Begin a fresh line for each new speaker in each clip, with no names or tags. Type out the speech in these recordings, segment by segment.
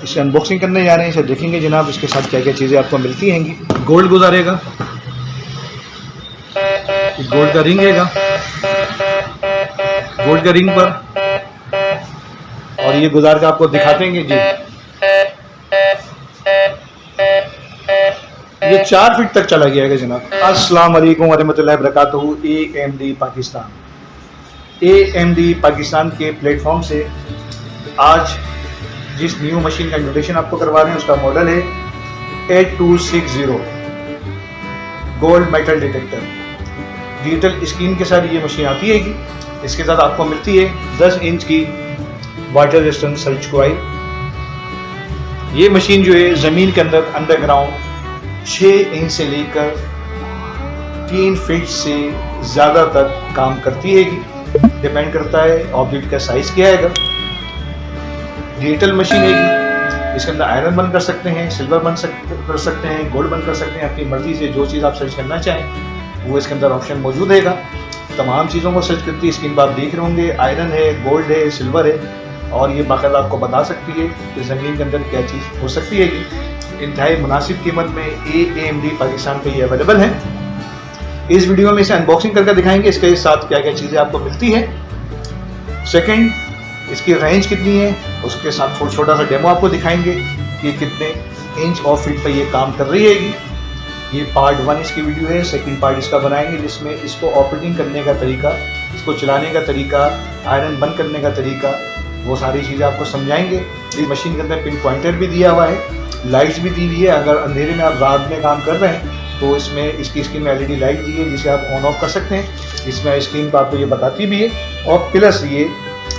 इसे अनबॉक्सिंग करने जा रहे हैं। इसे देखेंगे जनाब इसके साथ क्या क्या चीज़ें आपको मिलती हैंगी। गोल्ड गुजारेगा, गोल्ड का रिंग हैगा, गोल्ड का रिंग पर, और ये गुजार का आपको दिखाते हैं जी। ये 4 फीट तक चला गया है जनाब। अस्सलाम वालेकुम वरहमतुल्लाहि वबरकातुहू। AMD पाकिस्तान, AMD पाकिस्तान के प्लेटफॉर्म से आज जिस न्यू मशीन का इंट्रोडक्शन आपको करवा रहे हैं उसका मॉडल है 8260 gold metal detector. Digital screen के साथ ये मशीन आती है। इसके साथ आपको मिलती है 10 इंच की वाटर रेजिस्टेंस सर्च कॉइल। ये मशीन जो है ज़मीन के अंदर अंडरग्राउंड 6 इंच से लेकर 3 फीट से ज़्यादा तक काम करती है। डिपेंड करता है ऑब्जेक्ट का साइज़ क्या है। डिजिटल मशीन है। इसके अंदर आयरन बंद कर सकते हैं, सिल्वर बंद कर सकते हैं, गोल्ड बंद कर सकते हैं। अपनी मर्जी से जो चीज़ आप सर्च करना चाहें वो इसके अंदर ऑप्शन मौजूद है। तमाम चीज़ों को सर्च करती है। स्क्रीन पर आप देख रहे होंगे आयरन है, गोल्ड है, सिल्वर है, और ये बाकायदा आपको बता सकती है कि ज़मीन के अंदर क्या चीज़ हो सकती है। इंतहाई मुनासिब कीमत में AMD पाकिस्तान पे ये अवेलेबल है। इस वीडियो में इसे अनबॉक्सिंग करके दिखाएंगे इसके साथ क्या क्या चीज़ें आपको मिलती है। सेकंड, इसकी रेंज कितनी है उसके साथ छोटा सा डेमो आपको दिखाएंगे कि कितने इंच और फीट पर ये काम कर रही है। ये पार्ट 1 इसकी वीडियो है। सेकंड पार्ट इसका बनाएंगे जिसमें इसको ऑपरेटिंग करने का तरीका, इसको चलाने का तरीका, आयरन बंद करने का तरीका, वो सारी चीज़ें आपको समझाएंगे। इस मशीन के अंदर पिन पॉइंटर भी दिया हुआ है, लाइट्स भी दी हुई है। अगर अंधेरे में आप रात में काम कर रहे हैं तो इसमें इसकी स्क्रीन में LED लाइट दी है जिसे आप ऑन ऑफ कर सकते हैं। इसमें स्क्रीन पर आपको ये बताती भी है और प्लस ये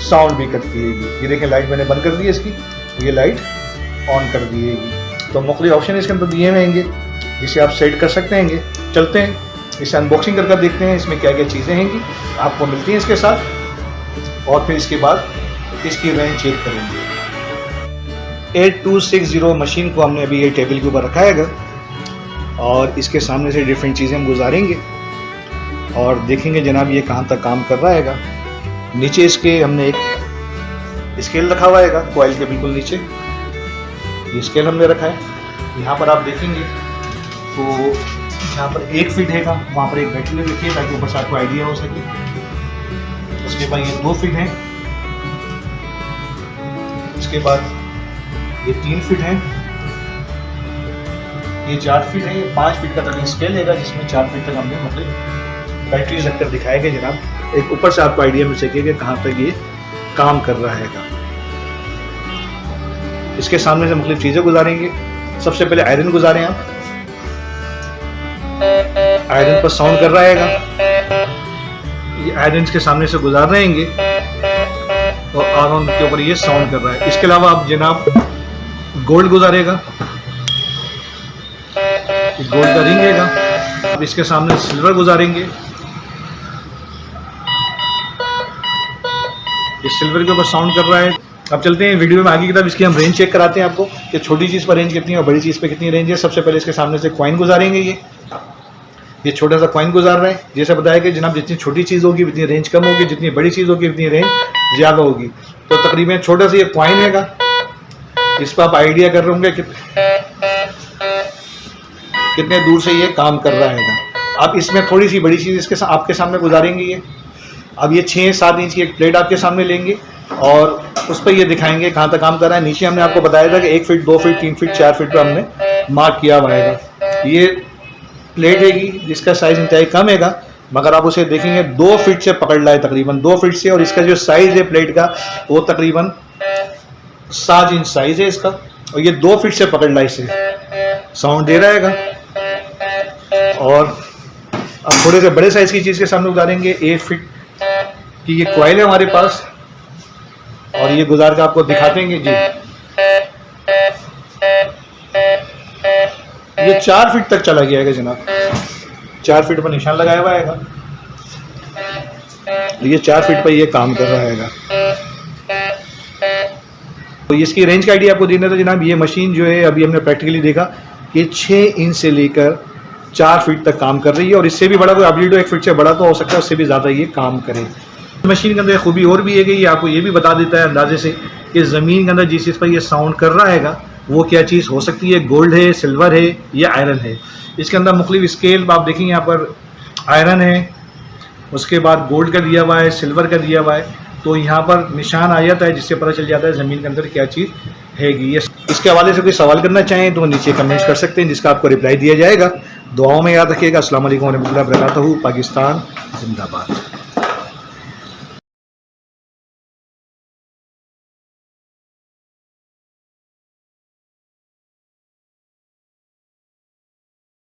साउंड भी करती है। ये देखें लाइट मैंने बंद कर दी है इसकी, ये लाइट ऑन कर दी है। तो मुख्तलिफ ऑप्शन इसके अंदर दिए हुए हैं जिसे आप सेट कर सकते हैं। चलते हैं इसे अनबॉक्सिंग करके देखते हैं इसमें क्या क्या चीज़ें हैं आपको मिलती हैं इसके साथ, और फिर इसके बाद इसकी रेंज चेक करेंगे। 8260 मशीन को हमने अभी ये टेबल के ऊपर रखा है और इसके सामने से डिफरेंट चीज़ें हम गुजारेंगे और देखेंगे जनाब ये कहाँ तक काम कर रहा है। नीचे इसके हमने एक स्केल रखा हुआ है कॉइल के बिल्कुल नीचे, ये स्केल हमने रखा है। यहाँ पर आप देखेंगे तो यहाँ पर 1 फीट है, वहाँ पर एक बैटरी रखी है ताकि ऊपर से आपको आइडिया हो सके। उसके बाद ये 2 फीट है, इसके बाद ये 3 फीट है, ये 4 फीट है, ये 5 फीट का तक स्केल है जिसमें 4 फीट तक हमने मतलब बैटरी रखकर दिखाया गया जनाब। एक ऊपर से आपको आइडिया मिल सके कि कहाँ तक ये काम कर रहा है। इसके सामने से मुख्तलिफ चीज़ें गुजारेंगे। सबसे पहले आयरन गुजारें आप। आयरन पर साउंड कर रहा है, ये आयरन के सामने से गुजार रहे हैं और आयरन के ऊपर ये साउंड कर रहा है। इसके अलावा आप जनाब गोल्ड गुजारेगा, गोल्ड का रिंग है। अब इसके सामने सिल्वर गुजारेंगे, ये सिल्वर के ऊपर साउंड कर रहा है। अब चलते हैं वीडियो में आगे की तरफ। इसकी हम रेंज चेक कराते हैं आपको कि छोटी चीज़ पर रेंज कितनी है और बड़ी चीज़ पर कितनी रेंज है। सबसे पहले इसके सामने से कॉइन गुजारेंगे। ये छोटा सा कॉइन गुजार रहा है। जैसे बताया कि जनाब जितनी छोटी चीज़ होगी उतनी रेंज कम होगी, जितनी बड़ी चीज़ होगी उतनी रेंज ज़्यादा होगी। तो तकरीबन छोटा सा ये कॉइन है, इस पर आप आइडिया कर रहे होंगे कितने दूर से ये काम कर रहा है। अब इसमें थोड़ी सी बड़ी चीज़ इसके आपके सामने गुजारेंगे। ये अब ये 6-7 इंच की एक प्लेट आपके सामने लेंगे और उस पर ये दिखाएंगे कहाँ तक काम कर रहा है। नीचे हमने आपको बताया था कि 1 फीट, 2 फीट, 3 फीट, 4 फीट पर हमने मार्क किया हुआ है। ये प्लेट है जिसका साइज़ इंतहाई कम है, मगर आप उसे देखेंगे 2 फीट से पकड़ रहा है, तकरीबन 2 फीट से। और इसका जो साइज़ है प्लेट का वो तकरीबन 7 इंच साइज़ है इसका, और ये 2 फीट से पकड़ रहा है, इसे साउंड दे रहा है। और अब थोड़े से बड़े साइज़ की चीज़ के सामने गुजारेंगे। 1 फीट की ये कॉइल है हमारे पास और ये गुजार के आपको दिखाते हैं जी। ये 4 फीट तक चला गया है जनाब, 4 फीट पर निशान लगाया हुआ है। ये 4 फीट पर ये काम कर रहा है। तो इसकी रेंज का आइडिया आपको देना था जनाब। ये मशीन जो है अभी हमने प्रैक्टिकली देखा कि 6 इंच से लेकर 4 फीट तक काम कर रही है और इससे भी बड़ा कोई अपडेट हो 1 फीट से बड़ा तो हो सकता है, उससे भी ज़्यादा ये काम करे। मशीन के अंदर खूबी और भी है कि ये आपको ये भी बता देता है अंदाजे से कि ज़मीन के अंदर जिस चीज़ पर ये साउंड कर रहा है वो क्या चीज़ हो सकती है, गोल्ड है, सिल्वर है या आयरन है। इसके अंदर मुख्तलिफ स्केल आप देखेंगे, यहाँ पर आयरन है, उसके बाद गोल्ड का दिया हुआ है, सिल्वर का दिया हुआ है, तो यहाँ पर निशान आ जाता है जिससे पता चल जाता है ज़मीन के अंदर क्या चीज़ हैगी। इसके हवाले से कोई सवाल करना चाहें तो नीचे कमेंट्स कर सकते हैं, जिसका आपको रिप्लाई दिया जाएगा। दुआओं में याद रखिएगा। अस्सलाम वालेकुम रहमतुल्लाहि व बरकातहू। पाकिस्तान जिंदाबाद।